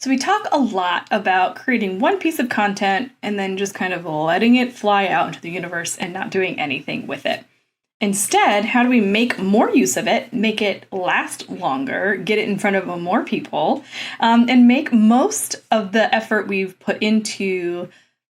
So we talk a lot about creating one piece of content and then just kind of letting it fly out into the universe and not doing anything with it. Instead, how do we make more use of it, make it last longer, get it in front of more people, and make most of the effort we've put into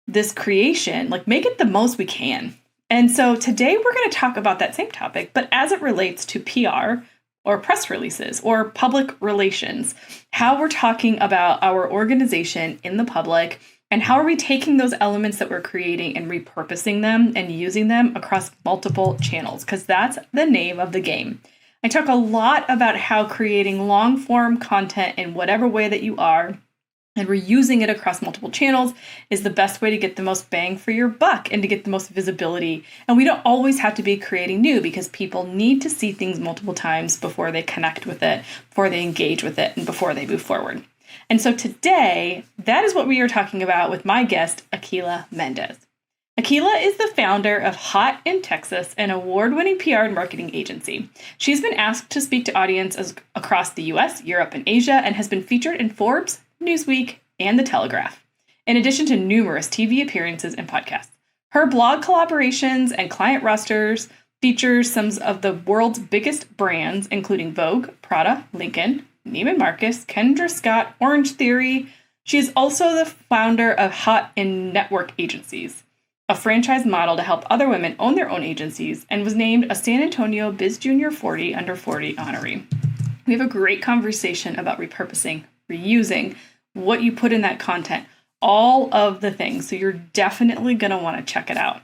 this creation, like make it the most we can? And so today we're going to talk about that same topic, but as it relates to PR or press releases or public relations, how we're talking about our organization in the public, and how are we taking those elements that we're creating and repurposing them and using them across multiple channels, because that's the name of the game. I talk a lot about how creating long form content in whatever way that you are and reusing it across multiple channels is the best way to get the most bang for your buck and to get the most visibility. And we don't always have to be creating new, because people need to see things multiple times before they connect with it, before they engage with it, and before they move forward. And so today, that is what we are talking about with my guest, Aquila Mendez. Aquila is the founder of Haute in Texas, an award-winning PR and marketing agency. She's been asked to speak to audiences across the US, Europe, and Asia, and has been featured in Forbes, Newsweek, and The Telegraph, in addition to numerous TV appearances and podcasts. Her blog collaborations and client rosters feature some of the world's biggest brands, including Vogue, Prada, Lincoln, Neiman Marcus, Kendra Scott, Orange Theory. She is also the founder of Haute in Network Agencies, a franchise model to help other women own their own agencies, and was named a San Antonio Biz Junior 40 Under 40 honoree. We have a great conversation about repurposing, reusing, what you put in that content, all of the things. So you're definitely going to want to check it out.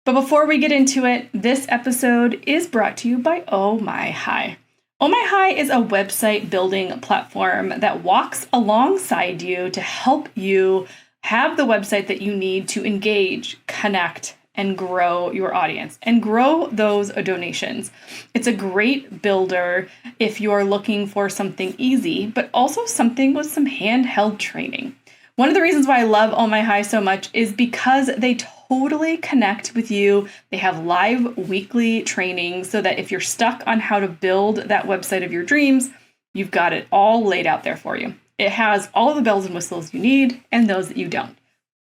But before we get into it, this episode is brought to you by Oh My Hi. Oh My Hi is a website building platform that walks alongside you to help you have the website that you need to engage, connect, and grow your audience and grow those donations. It's a great builder if you're looking for something easy, but also something with some handheld training. One of the reasons why I love Oh My Hi so much is because they totally connect with you. They have live weekly training so that if you're stuck on how to build that website of your dreams, you've got it all laid out there for you. It has all the bells and whistles you need and those that you don't.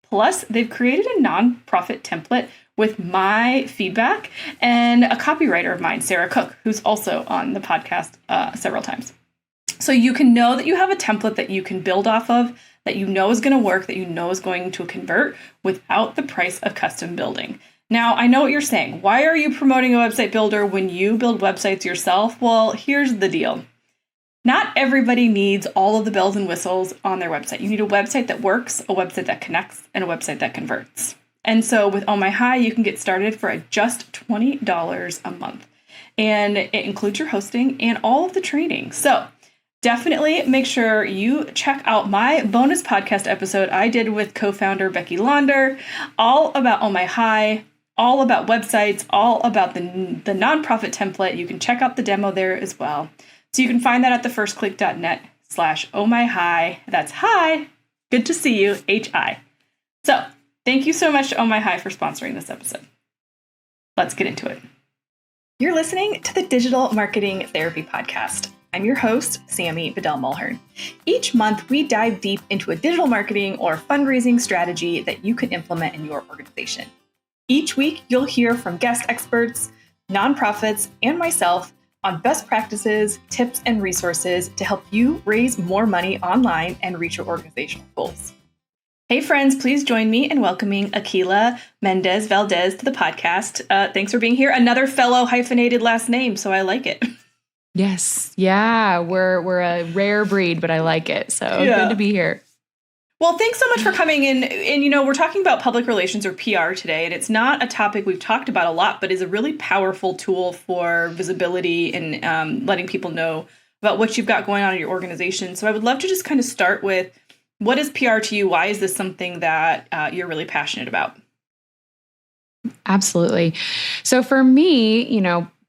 Plus, they've created a nonprofit template with my feedback and a copywriter of mine, Sarah Cook, who's also on the podcast several times. So you can know that you have a template that you can build off of, that you know is going to work, that you know is going to convert without the price of custom building. Now, I know what you're saying. Why are you promoting a website builder when you build websites yourself? Well, here's the deal. Not everybody needs all of the bells and whistles on their website. You need a website that works, a website that connects, and a website that converts. And so with Oh My Hi, you can get started for just $20 a month. And it includes your hosting and all of the training. So definitely make sure you check out my bonus podcast episode I did with co-founder Becky Launder, all about Oh My Hi, all about websites, all about the nonprofit template. You can check out the demo there as well. So you can find that at thefirstclick.net/ohmyhi. That's hi. Good to see you, HI. So thank you so much to Oh My Hi for sponsoring this episode. Let's get into it. You're listening to the Digital Marketing Therapy Podcast. I'm your host, Sammy Bedell-Mulhern. Each month, we dive deep into a digital marketing or fundraising strategy that you can implement in your organization. Each week, you'll hear from guest experts, nonprofits, and myself on best practices, tips, and resources to help you raise more money online and reach your organizational goals. Hey friends, please join me in welcoming Aquila Mendez Valdez to the podcast. Thanks for being here. Another fellow hyphenated last name, so I like it. Yes. Yeah. We're a rare breed, but I like it. So Good to be here. Well, thanks so much for coming in. And, you know, we're talking about public relations or PR today, and it's not a topic we've talked about a lot, but is a really powerful tool for visibility and letting people know about what you've got going on in your organization. So I would love to just kind of start with, what is PR to you? Why is this something that you're really passionate about? Absolutely. So for me,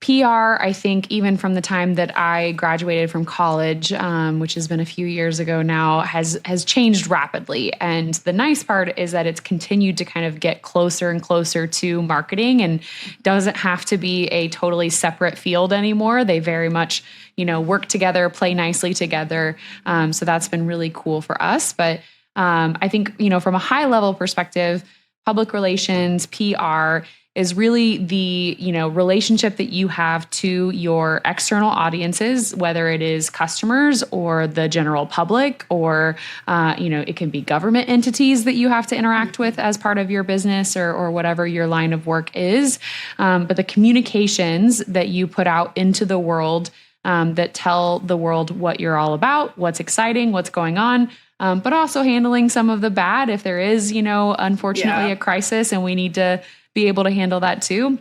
PR, I think even from the time that I graduated from college, which has been a few years ago now, has changed rapidly. And the nice part is that it's continued to kind of get closer and closer to marketing and doesn't have to be a totally separate field anymore. They very much, work together, play nicely together. So that's been really cool for us. But I think, from a high level perspective, public relations, PR is really the, relationship that you have to your external audiences, whether it is customers or the general public, or, it can be government entities that you have to interact with as part of your business or whatever your line of work is. But the communications that you put out into the world that tell the world what you're all about, what's exciting, what's going on, but also handling some of the bad if there is, unfortunately a crisis and we need to be able to handle that too.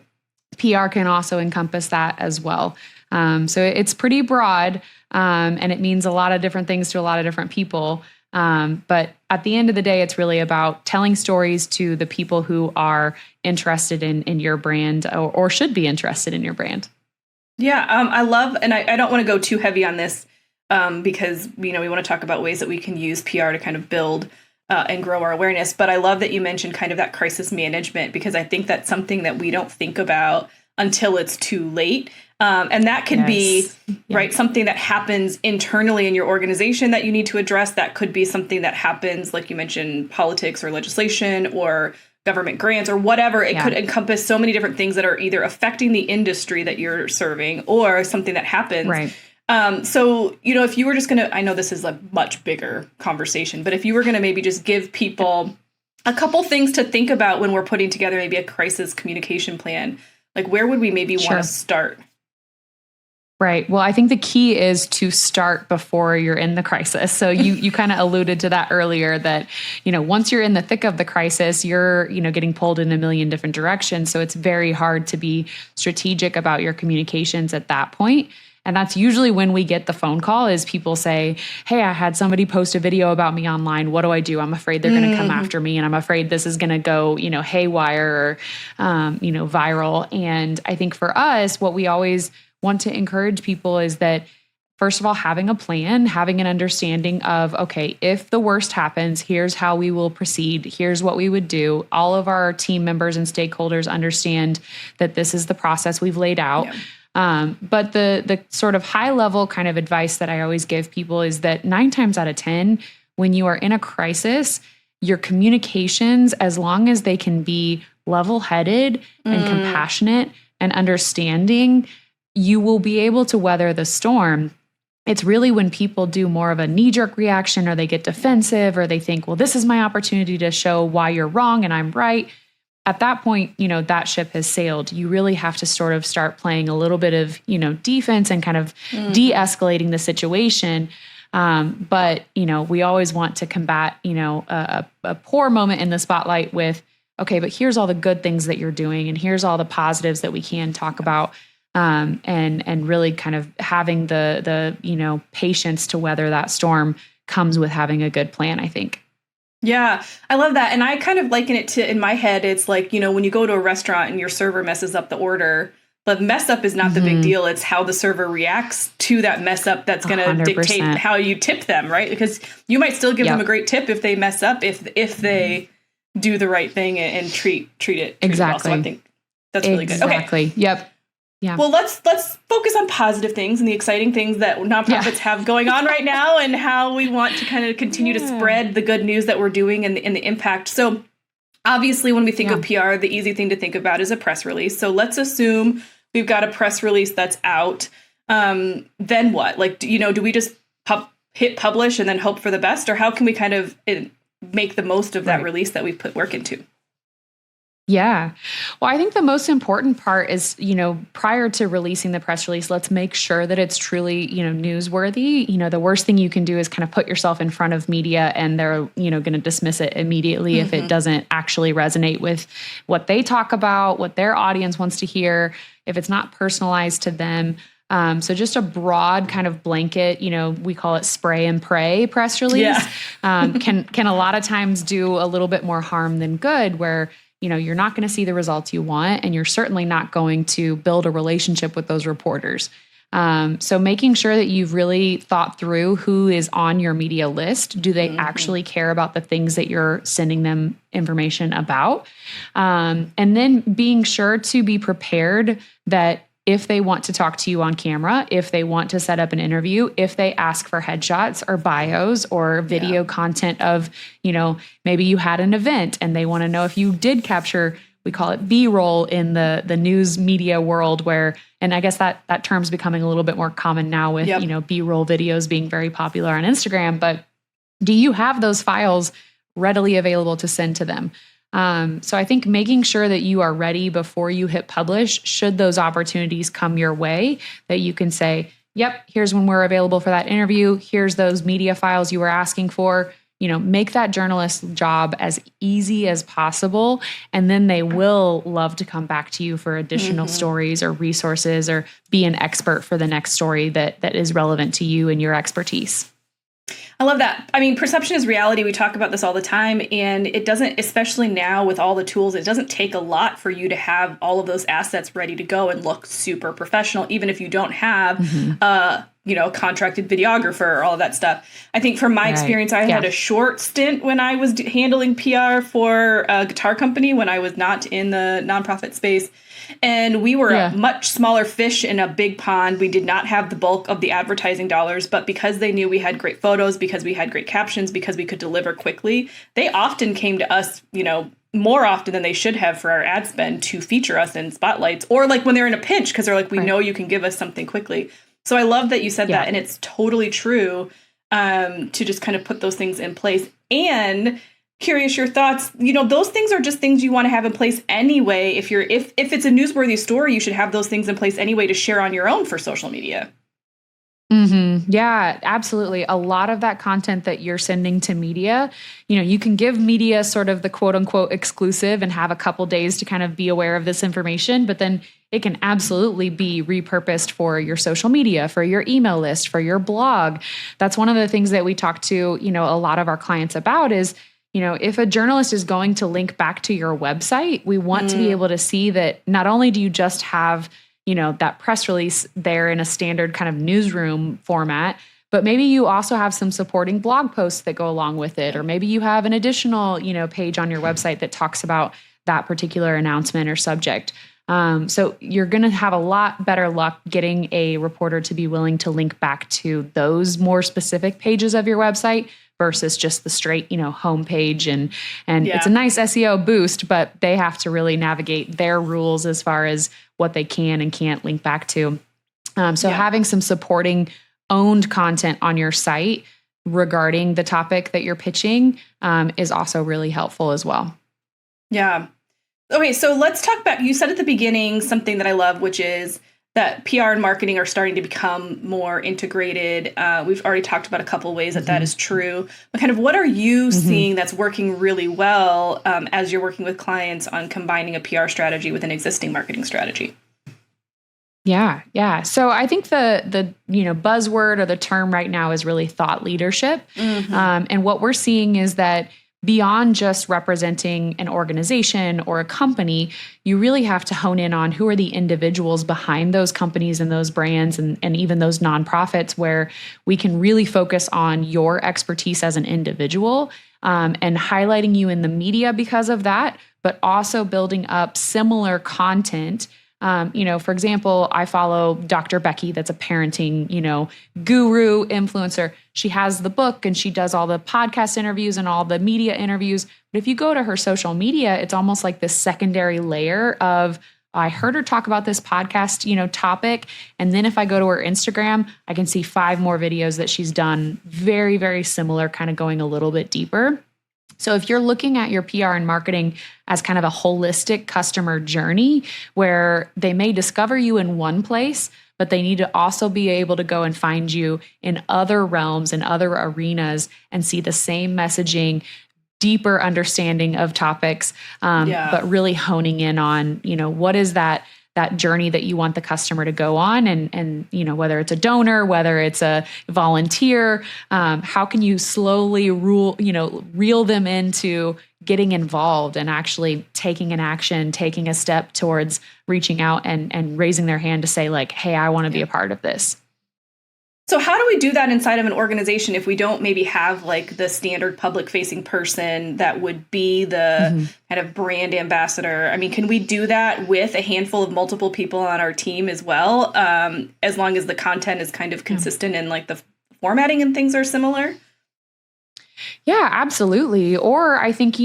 PR can also encompass that as well. So it's pretty broad and it means a lot of different things to a lot of different people. But at the end of the day, it's really about telling stories to the people who are interested in your brand or should be interested in your brand. Yeah, I love, and I don't want to go too heavy on this because, we want to talk about ways that we can use PR to kind of build and grow our awareness. But I love that you mentioned kind of that crisis management, because I think that's something that we don't think about until it's too late. And that can be, right, something that happens internally in your organization that you need to address. That could be something that happens, like you mentioned, politics or legislation or government grants or whatever. It could encompass so many different things that are either affecting the industry that you're serving or something that happens. Right. So, if you were just going to, I know this is a much bigger conversation, but if you were going to maybe just give people a couple things to think about when we're putting together maybe a crisis communication plan, like where would we maybe want to start? Right. Well, I think the key is to start before you're in the crisis. So you kind of alluded to that earlier that, once you're in the thick of the crisis, you're, getting pulled in a million different directions. So it's very hard to be strategic about your communications at that point. And that's usually when we get the phone call is people say, hey, I had somebody post a video about me online. What do I do? I'm afraid they're going to come after me. And I'm afraid this is going to go, haywire or, viral. And I think for us, what we always want to encourage people is that, first of all, having a plan, having an understanding of, okay, if the worst happens, here's how we will proceed. Here's what we would do. All of our team members and stakeholders understand that this is the process we've laid out. Yeah. But the sort of high level kind of advice that I always give people is that 9 times out of 10, when you are in a crisis, your communications, as long as they can be level-headed and compassionate and understanding, you will be able to weather the storm. It's really when people do more of a knee-jerk reaction or they get defensive or they think, well, this is my opportunity to show why you're wrong and I'm right. At that point, that ship has sailed. You really have to sort of start playing a little bit of, defense and kind of de-escalating the situation. But, we always want to combat, a poor moment in the spotlight with, okay, but here's all the good things that you're doing and here's all the positives that we can talk about. And really kind of having the patience to weather that storm comes with having a good plan, I think. Yeah, I love that. And I kind of liken it to, in my head, it's like, when you go to a restaurant and your server messes up the order, the mess up is not the big deal. It's how the server reacts to that mess up that's going to dictate how you tip them, right? Because you might still give them a great tip if they mess up, if they do the right thing and treat it exactly. well. So I think that's really good. Exactly. Okay. Yep. Yeah. Well, let's focus on positive things and the exciting things that nonprofits have going on right now and how we want to kind of continue to spread the good news that we're doing and the impact. So obviously, when we think of PR, the easy thing to think about is a press release. So let's assume we've got a press release that's out. Then what? Like, do we just hit publish and then hope for the best? Or how can we kind of make the most of that release that we've put work into? Yeah. Well, I think the most important part is, prior to releasing the press release, let's make sure that it's truly, newsworthy. The worst thing you can do is kind of put yourself in front of media and they're, going to dismiss it immediately if it doesn't actually resonate with what they talk about, what their audience wants to hear, if it's not personalized to them. So just a broad kind of blanket, we call it spray and pray press release, can a lot of times do a little bit more harm than good, where you're not going to see the results you want, and you're certainly not going to build a relationship with those reporters. So making sure that you've really thought through who is on your media list. Do they actually care about the things that you're sending them information about? And then being sure to be prepared that if they want to talk to you on camera, if they want to set up an interview, if they ask for headshots or bios or video content of, maybe you had an event and they want to know if you did capture, we call it B-roll in the news media world where, and I guess that term's becoming a little bit more common now with, B-roll videos being very popular on Instagram, but do you have those files readily available to send to them? So I think making sure that you are ready before you hit publish, should those opportunities come your way, that you can say, yep, here's when we're available for that interview. Here's those media files you were asking for. Make that journalist's job as easy as possible. And then they will love to come back to you for additional stories or resources or be an expert for the next story that is relevant to you and your expertise. I love that. I mean, perception is reality. We talk about this all the time, and it doesn't, especially now with all the tools, it doesn't take a lot for you to have all of those assets ready to go and look super professional, even if you don't have, a contracted videographer or all of that stuff. I think from my experience, I had a short stint when I was handling PR for a guitar company when I was not in the nonprofit space. And we were a much smaller fish in a big pond. We did not have the bulk of the advertising dollars, but because they knew we had great photos, because we had great captions, because we could deliver quickly, they often came to us, more often than they should have for our ad spend to feature us in spotlights, or like when they're in a pinch, because they're like, we know you can give us something quickly. So I love that you said that, and it's totally true, to just kind of put those things in place. And curious your thoughts, those things are just things you want to have in place anyway. If it's a newsworthy story, you should have those things in place anyway to share on your own for social media. Yeah, absolutely. A lot of that content that you're sending to media, you can give media sort of the quote unquote exclusive and have a couple days to kind of be aware of this information, but then it can absolutely be repurposed for your social media, for your email list, for your blog. That's one of the things that we talk to, a lot of our clients about is, if a journalist is going to link back to your website, we want to be able to see that not only do you just have, that press release there in a standard kind of newsroom format, but maybe you also have some supporting blog posts that go along with it, or maybe you have an additional, page on your website that talks about that particular announcement or subject. So you're going to have a lot better luck getting a reporter to be willing to link back to those more specific pages of your website versus just the straight, homepage. And it's a nice SEO boost, but they have to really navigate their rules as far as what they can and can't link back to. So having some supporting owned content on your site regarding the topic that you're pitching is also really helpful as well. Yeah. Okay, so let's talk about, you said at the beginning something that I love, which is that PR and marketing are starting to become more integrated. We've already talked about a couple ways that is true. But kind of what are you seeing that's working really well as you're working with clients on combining a PR strategy with an existing marketing strategy? Yeah. So I think the buzzword or the term right now is really thought leadership. And what we're seeing is that beyond just representing an organization or a company, you really have to hone in on who are the individuals behind those companies and those brands and even those nonprofits, where we can really focus on your expertise as an individual and highlighting you in the media because of that, but also building up similar content. For example, I follow Dr. Becky, that's a parenting, guru influencer. She has the book and she does all the podcast interviews and all the media interviews. But if you go to her social media, it's almost like this secondary layer of, I heard her talk about this podcast, topic. And then if I go to her Instagram, I can see 5 more videos that she's done very, very similar, kind of going a little bit deeper. So if you're looking at your PR and marketing as kind of a holistic customer journey where they may discover you in one place, but they need to also be able to go and find you in other realms and other arenas and see the same messaging, deeper understanding of topics, but really honing in on, what is that that journey that you want the customer to go on. And whether it's a donor, whether it's a volunteer, how can you slowly reel them into getting involved and actually taking an action, taking a step towards reaching out and raising their hand to say like, hey, I want to be a part of this. So how do we do that inside of an organization if we don't maybe have like the standard public facing person that would be the kind of brand ambassador? I mean, can we do that with a handful of multiple people on our team as well, as long as the content is kind of consistent and like the formatting and things are similar? Yeah, absolutely. Or I think,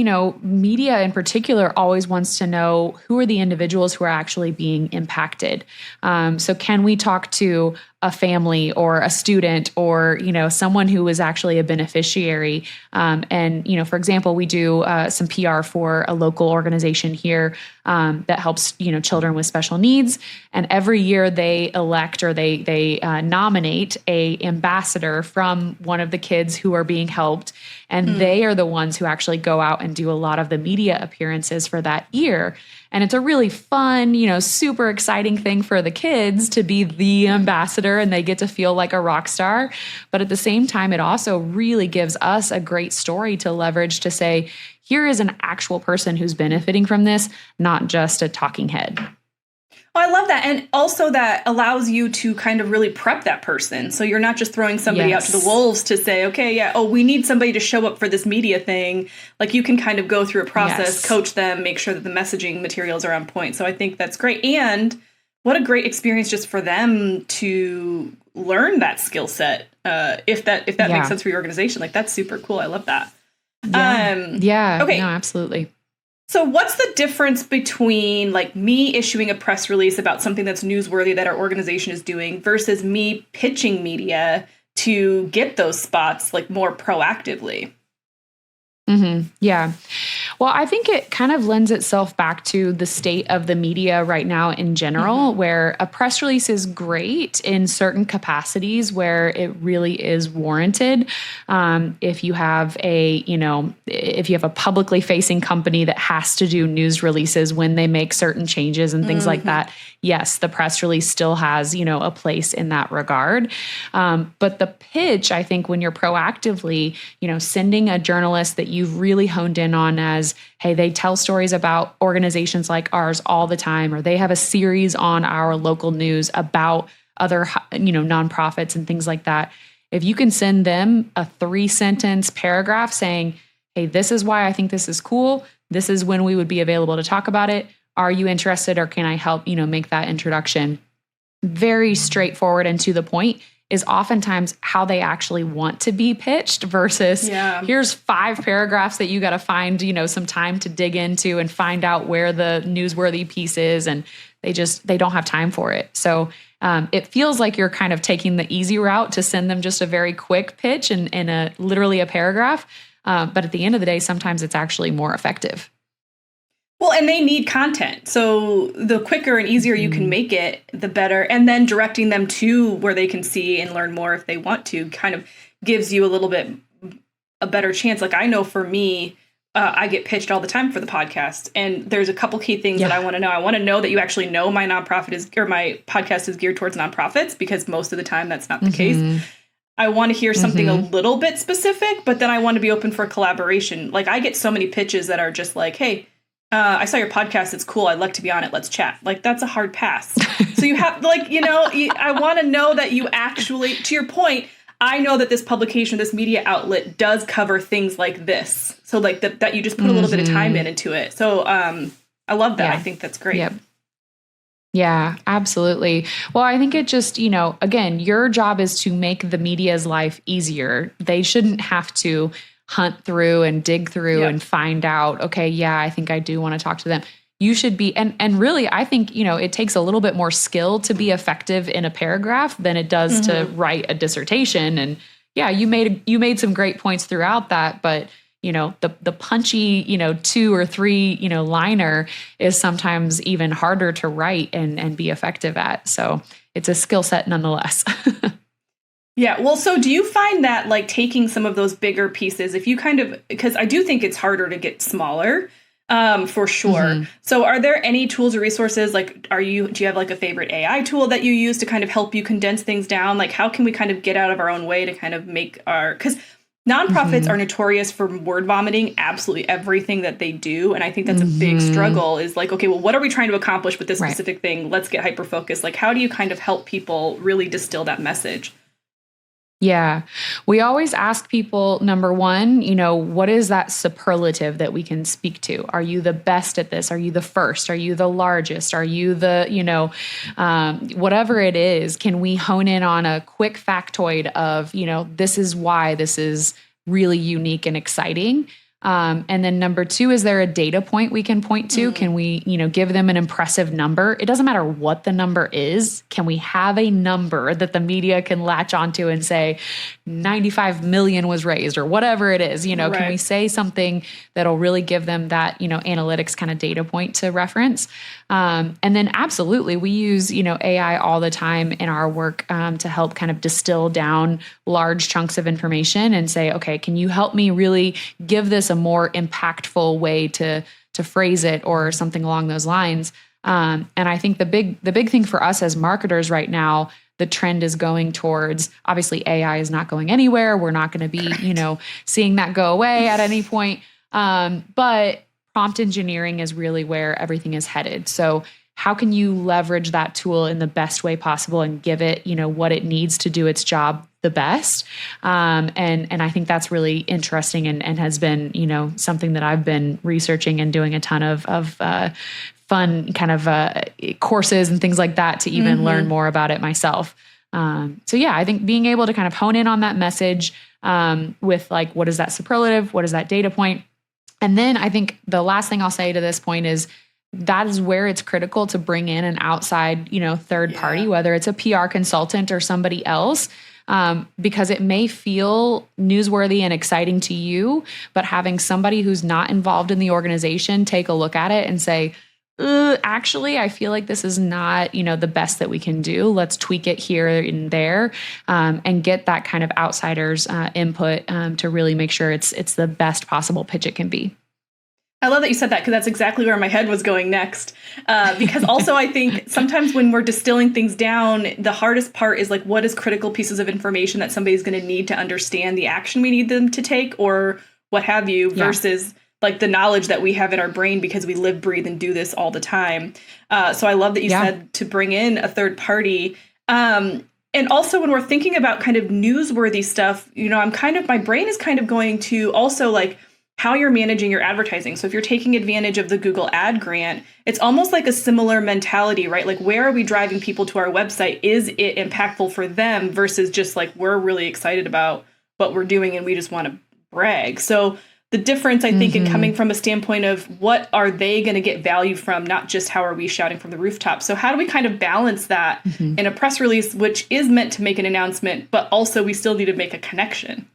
media in particular always wants to know who are the individuals who are actually being impacted. So can we talk to a family or a student or, someone who is actually a beneficiary? And, for example, we do some PR for a local organization here that helps, children with special needs. And every year they elect or they nominate a ambassador from one of the kids who are being helped. And they are the ones who actually go out and do a lot of the media appearances for that year. And it's a really fun, super exciting thing for the kids to be the ambassador and they get to feel like a rock star. But at the same time, it also really gives us a great story to leverage to say, here is an actual person who's benefiting from this, not just a talking head. Oh, I love that. And also that allows you to kind of really prep that person. So you're not just throwing somebody out to the wolves to say, okay, we need somebody to show up for this media thing. Like you can kind of go through a process, coach them, make sure that the messaging materials are on point. So I think that's great. And what a great experience just for them to learn that skill set. If that makes sense for your organization, like that's super cool. I love that. Okay. No, absolutely. So what's the difference between like me issuing a press release about something that's newsworthy that our organization is doing versus me pitching media to get those spots like more proactively? Yeah. Well, I think it kind of lends itself back to the state of the media right now in general, where a press release is great in certain capacities where it really is warranted. If you have if you have a publicly facing company that has to do news releases when they make certain changes and things like that, yes, the press release still has, a place in that regard. But the pitch, I think when you're proactively, sending a journalist that you've really honed in on as, hey, they tell stories about organizations like ours all the time, or they have a series on our local news about other, nonprofits and things like that. If you can send them a 3-sentence paragraph saying, hey, this is why I think this is cool. This is when we would be available to talk about it. Are you interested or can I help, make that introduction? Very straightforward and to the point is oftentimes how they actually want to be pitched versus here's 5 paragraphs that you got to find, some time to dig into and find out where the newsworthy piece is. And they don't have time for it. So it feels like you're kind of taking the easy route to send them just a very quick pitch and literally a paragraph. But at the end of the day, sometimes it's actually more effective. Well, and they need content. So the quicker and easier you can make it, the better. And then directing them to where they can see and learn more if they want to kind of gives you a little bit a better chance. Like I know for me, I get pitched all the time for the podcast. And there's a couple key things that I want to know. I want to know that you actually know my my podcast is geared towards nonprofits, because most of the time that's not the case. I want to hear something a little bit specific, but then I want to be open for collaboration. Like I get so many pitches that are just like, hey, I saw your podcast. It's cool. I'd like to be on it. Let's chat. Like that's a hard pass. So you have I want to know that you actually, to your point, I know that this publication, this media outlet does cover things like this. So like that you just put a little bit of time into it. So I love that. I think that's great. Yep. Yeah, absolutely. Well, I think it just, again, your job is to make the media's life easier. They shouldn't have to hunt through and dig through and find out, okay, I think I do want to talk to them. You should be, and really, I think, it takes a little bit more skill to be effective in a paragraph than it does to write a dissertation. And you made some great points throughout that, but the punchy, 2 or 3, liner is sometimes even harder to write and be effective at. So it's a skill set nonetheless. Yeah. Well, so do you find that like taking some of those bigger pieces, if you because I do think it's harder to get smaller, For sure. So are there any tools or resources, like, do you have like a favorite AI tool that you use to kind of help you condense things down? Like, how can we kind of get out of our own way to kind of make because nonprofits are notorious for word vomiting absolutely everything that they do. And I think that's a big struggle is like, okay, well, what are we trying to accomplish with this specific thing? Let's get hyper-focused. Like, how do you kind of help people really distill that message? Yeah. We always ask people, number one, what is that superlative that we can speak to? Are you the best at this? Are you the first? Are you the largest? Are you the, whatever it is, can we hone in on a quick factoid of, this is why this is really unique and exciting? And then number two, is there a data point we can point to? Can we, give them an impressive number? It doesn't matter what the number is. Can we have a number that the media can latch onto and say 95 million was raised or whatever it is? Can we say something that'll really give them that, analytics kind of data point to reference? And then absolutely, we use, AI all the time in our work to help kind of distill down large chunks of information and say, okay, can you help me really give this a more impactful way to phrase it or something along those lines? And I think the big thing for us as marketers right now, the trend is going towards, obviously AI is not going anywhere. We're not going to be, seeing that go away at any point. But prompt engineering is really where everything is headed. So how can you leverage that tool in the best way possible and give it, what it needs to do its job the best? And I think that's really interesting and has been, something that I've been researching and doing a ton of fun kind of courses and things like that to even learn more about it myself. So yeah, I think being able to kind of hone in on that message with like, what is that superlative? What is that data point? And then I think the last thing I'll say to this point is that is where it's critical to bring in an outside, third party, whether it's a PR consultant or somebody else, because it may feel newsworthy and exciting to you, but having somebody who's not involved in the organization take a look at it and say, actually, I feel like this is not, the best that we can do. Let's tweak it here and there, and get that kind of outsider's input to really make sure it's the best possible pitch it can be. I love that you said that, because that's exactly where my head was going next. Because also I think sometimes when we're distilling things down, the hardest part is like, what is critical pieces of information that somebody's going to need to understand the action we need them to take or what have you, versus like the knowledge that we have in our brain because we live, breathe, and do this all the time. So I love that you said to bring in a third party. And also when we're thinking about kind of newsworthy stuff, my brain is kind of going to also like how you're managing your advertising. So if you're taking advantage of the Google ad grant, it's almost like a similar mentality, right? Like, where are we driving people to our website? Is it impactful for them versus just like, we're really excited about what we're doing and we just want to brag. So the difference, I think, in coming from a standpoint of what are they going to get value from, not just how are we shouting from the rooftop. So how do we kind of balance that in a press release, which is meant to make an announcement, but also we still need to make a connection?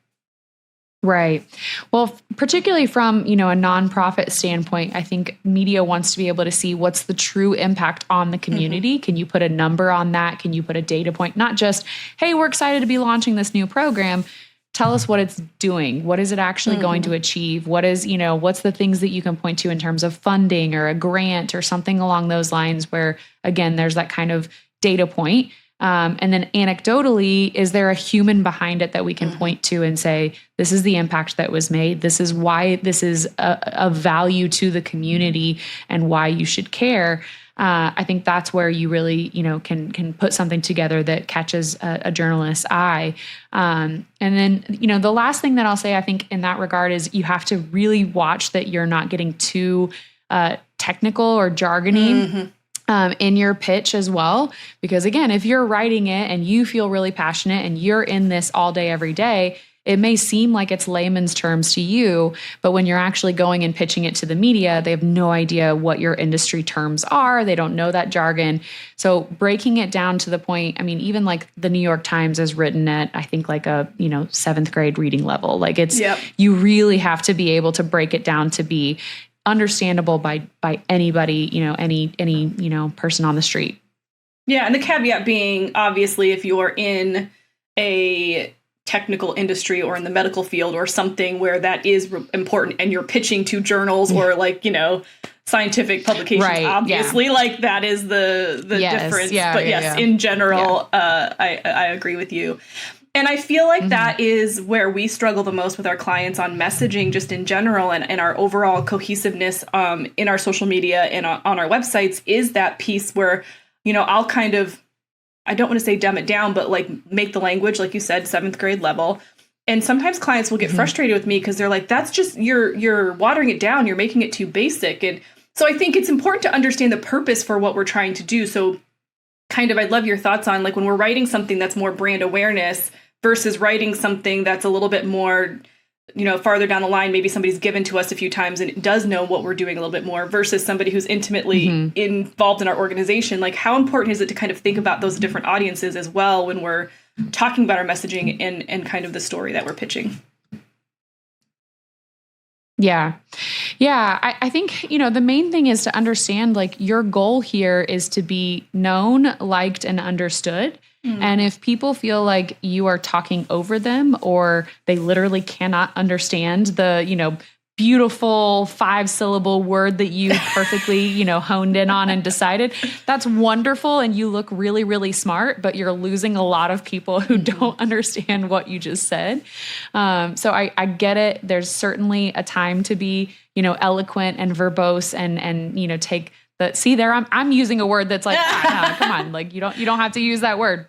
Right. Well, particularly from, a nonprofit standpoint, I think media wants to be able to see what's the true impact on the community. Can you put a number on that? Can you put a data point? Not just, hey, we're excited to be launching this new program. Tell us what it's doing. What is it actually going to achieve? What is, what's the things that you can point to in terms of funding or a grant or something along those lines where, again, there's that kind of data point. And then anecdotally, is there a human behind it that we can point to and say, this is the impact that was made. This is why this is a value to the community and why you should care. I think that's where you really, can put something together that catches a journalist's eye. And then, the last thing that I'll say, I think in that regard is you have to really watch that you're not getting too technical or jargony in your pitch as well. Because again, if you're writing it and you feel really passionate and you're in this all day, every day, it may seem like it's layman's terms to you, but when you're actually going and pitching it to the media, they have no idea what your industry terms are. They don't know that jargon. So breaking it down to the point, even like the New York Times is written at, I think like a, 7th grade reading level. Like it's, you really have to be able to break it down to be understandable by anybody, any person on the street. Yeah. And the caveat being, obviously, if you're in a technical industry or in the medical field or something where that is important and you're pitching to journals or like, scientific publications, Right, obviously, like that is the difference. But in general, I agree with you. And I feel like that is where we struggle the most with our clients on messaging just in general and our overall cohesiveness in our social media and on our websites is that piece where, I'll kind of, I don't want to say dumb it down, but like make the language, like you said, 7th grade level. And sometimes clients will get frustrated with me because they're like, that's just, you're watering it down. You're making it too basic. And so I think it's important to understand the purpose for what we're trying to do. So kind of, I'd love your thoughts on like when we're writing something that's more brand awareness versus writing something that's a little bit more, farther down the line, maybe somebody's given to us a few times and does know what we're doing a little bit more versus somebody who's intimately involved in our organization. Like how important is it to kind of think about those different audiences as well when we're talking about our messaging and kind of the story that we're pitching? Yeah. I think, the main thing is to understand like your goal here is to be known, liked, and understood. And if people feel like you are talking over them or they literally cannot understand the, beautiful 5-syllable word that you perfectly, honed in on and decided, that's wonderful. And you look really, really smart, but you're losing a lot of people who don't understand what you just said. So I get it. There's certainly a time to be, eloquent and verbose and take the, see there, I'm using a word that's like, come on, like you don't have to use that word.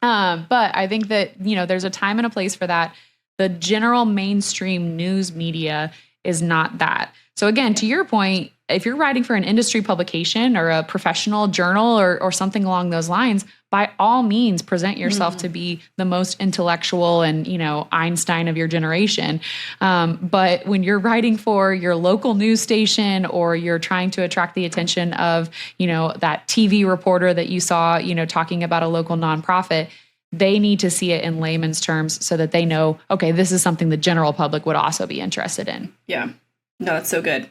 But I think that, there's a time and a place for that. The general mainstream news media is not that. So again, to your point, if you're writing for an industry publication or a professional journal or something along those lines, by all means, present yourself to be the most intellectual and, Einstein of your generation. But when you're writing for your local news station or you're trying to attract the attention of, that TV reporter that you saw, talking about a local nonprofit, they need to see it in layman's terms so that they know, okay, this is something the general public would also be interested in. Yeah. No, that's so good.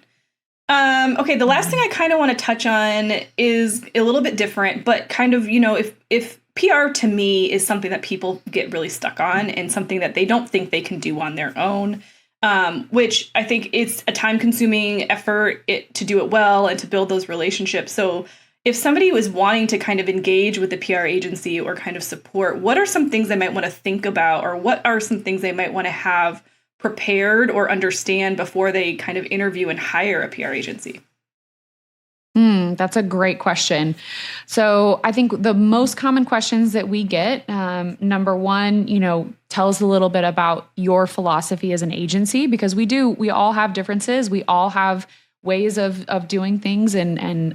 Okay, the last thing I kind of want to touch on is a little bit different, but kind of, if PR to me is something that people get really stuck on and something that they don't think they can do on their own, which I think it's a time-consuming effort to do it well and to build those relationships. So if somebody was wanting to kind of engage with the PR agency or kind of support, what are some things they might want to think about, or what are some things they might want to have prepared or understand before they kind of interview and hire a PR agency? That's a great question. So I think the most common questions that we get, number one, tell us a little bit about your philosophy as an agency, because we all have differences. We all have ways of doing things and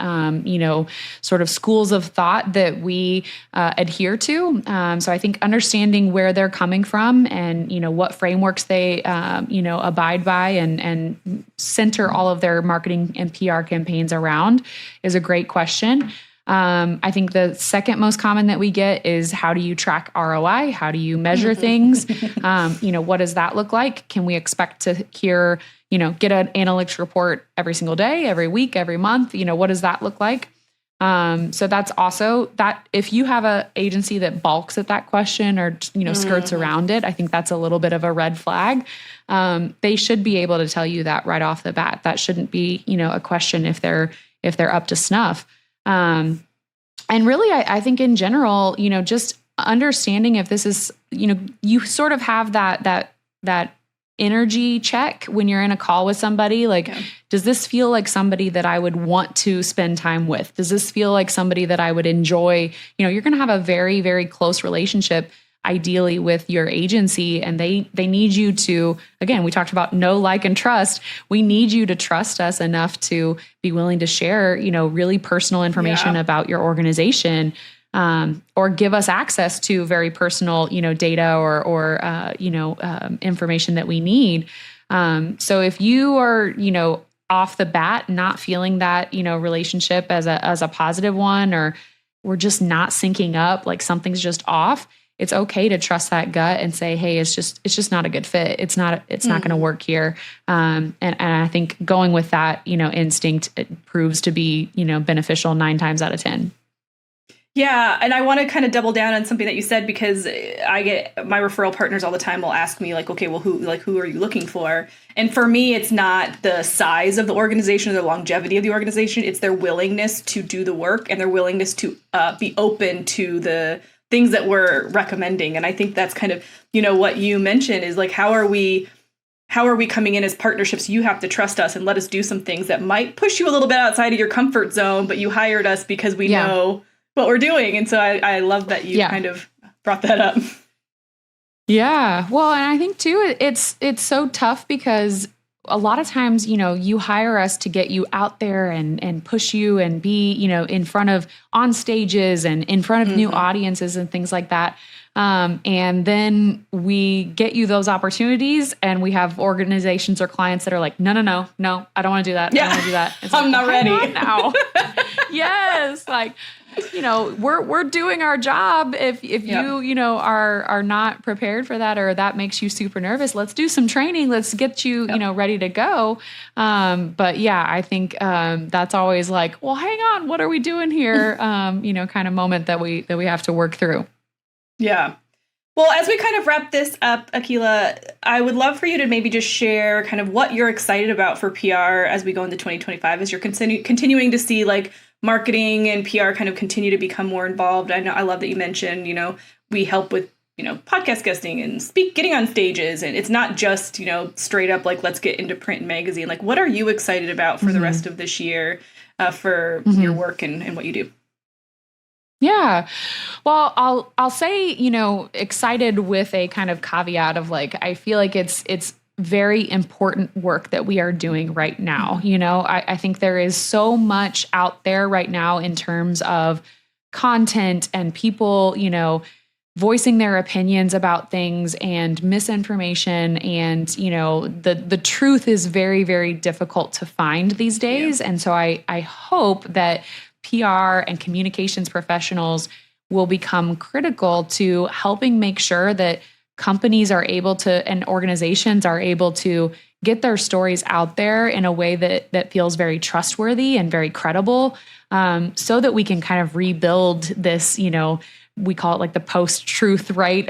sort of schools of thought that we adhere to. So I think understanding where they're coming from and, what frameworks they, abide by and center all of their marketing and PR campaigns around is a great question. I think the second most common that we get is, how do you track ROI? How do you measure things? What does that look like? Can we expect to hear, get an analytics report every single day, every week, every month? What does that look like? So that's also that if you have an agency that balks at that question or, skirts around it, I think that's a little bit of a red flag. They should be able to tell you that right off the bat. That shouldn't be, a question if they're up to snuff. And really, I think in general, just understanding if this is, you sort of have that energy check when you're in a call with somebody. Like, does this feel like somebody that I would want to spend time with? Does this feel like somebody that I would enjoy? You're going to have a very, very close relationship, ideally, with your agency. And they need you to, again, we talked about know, like, and trust. We need you to trust us enough to be willing to share, really personal information about your organization, or give us access to very personal, data or information that we need. So if you are, off the bat, not feeling that, relationship as a positive one, or we're just not syncing up, like something's just off, it's okay to trust that gut and say, hey, it's just not a good fit. It's not going to work here. And I think going with that, instinct, it proves to be, beneficial 9 times out of 10. Yeah, and I want to kind of double down on something that you said, because I get my referral partners all the time will ask me like, okay, well, who are you looking for? And for me, it's not the size of the organization or the longevity of the organization. It's their willingness to do the work and their willingness to be open to the things that we're recommending. And I think that's kind of, what you mentioned is like, how are we coming in as partnerships? You have to trust us and let us do some things that might push you a little bit outside of your comfort zone, but you hired us because we know what we're doing. And so I love that you kind of brought that up. Yeah. Well, and I think too, it's so tough because a lot of times, you hire us to get you out there and push you and be, in front of on stages and in front of new audiences and things like that. And then we get you those opportunities and we have organizations or clients that are like, no, I don't want to do that. I don't want to do that. It's I'm not ready now. Yes. Like, we're doing our job. If you, are not prepared for that, or that makes you super nervous, let's do some training. Let's get you, ready to go. But yeah, I think, that's always like, well, hang on, what are we doing here? Kind of moment that we have to work through. Yeah. Well, as we kind of wrap this up, Aquila, I would love for you to maybe just share kind of what you're excited about for PR as we go into 2025, as you're continuing to see like marketing and PR kind of continue to become more involved. I love that you mentioned, we help with, podcast guesting and getting on stages. And it's not just, straight up like, let's get into print and magazine. Like, what are you excited about for the rest of this year for your work and what you do? Yeah. Well, I'll say, excited with a kind of caveat of like, I feel like it's very important work that we are doing right now. I think there is so much out there right now in terms of content and people, voicing their opinions about things and misinformation. And, the truth is very, very difficult to find these days. And so I hope that PR and communications professionals will become critical to helping make sure that companies are able to, and organizations are able to get their stories out there in a way that feels very trustworthy and very credible, so that we can kind of rebuild this, we call it like the post-truth, right?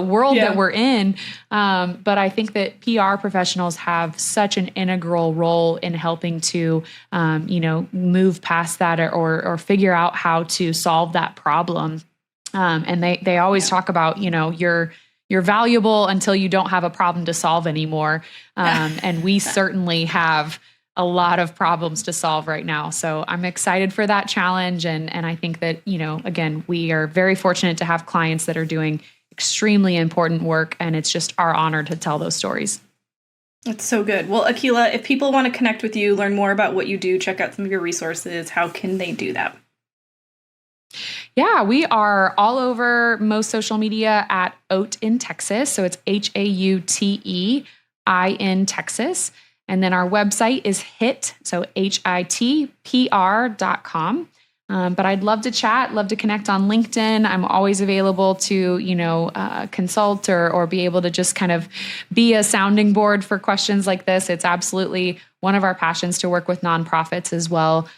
World that we're in. But I think that PR professionals have such an integral role in helping to, move past that or figure out how to solve that problem. And they always talk about, you're valuable until you don't have a problem to solve anymore. And we certainly have a lot of problems to solve right now. So I'm excited for that challenge. And I think that, again, we are very fortunate to have clients that are doing extremely important work. And it's just our honor to tell those stories. That's so good. Well, Aquila, if people want to connect with you, learn more about what you do, check out some of your resources, how can they do that? Yeah, we are all over most social media at Haute in Texas. So it's HAUTEI in Texas. And then our website is HIT, so HITPR.com. But I'd love to chat, love to connect on LinkedIn. I'm always available to, consult or be able to just kind of be a sounding board for questions like this. It's absolutely one of our passions to work with nonprofits as well.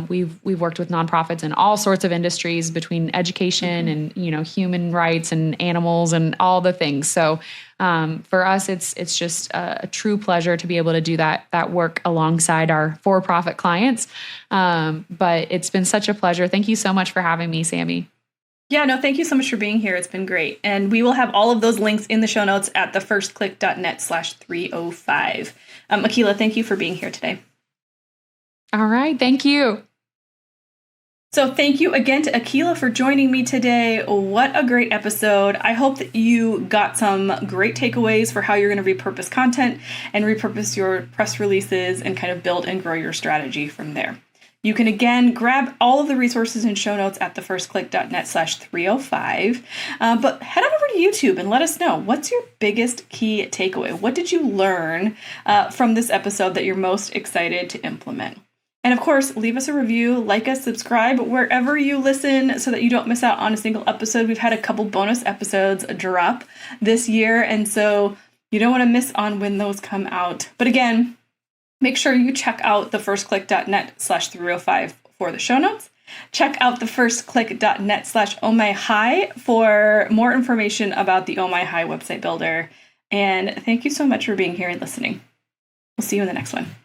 We've worked with nonprofits in all sorts of industries, between education and, human rights and animals and all the things. So for us, it's just a true pleasure to be able to do that work alongside our for-profit clients. But it's been such a pleasure. Thank you so much for having me, Sammy. Yeah, no, thank you so much for being here. It's been great. And we will have all of those links in the show notes at thefirstclick.net/305. Aquila, thank you for being here today. All right. Thank you. So thank you again to Aquila for joining me today. What a great episode. I hope that you got some great takeaways for how you're going to repurpose content and repurpose your press releases and kind of build and grow your strategy from there. You can again grab all of the resources and show notes at thefirstclick.net/305. But head on over to YouTube and let us know, what's your biggest key takeaway? What did you learn from this episode that you're most excited to implement? And of course, leave us a review, like us, subscribe wherever you listen so that you don't miss out on a single episode. We've had a couple bonus episodes drop this year, and so you don't want to miss on when those come out. But again, make sure you check out thefirstclick.net/305 for the show notes. Check out thefirstclick.net/ohmyhigh for more information about the Oh My High website builder. And thank you so much for being here and listening. We'll see you in the next one.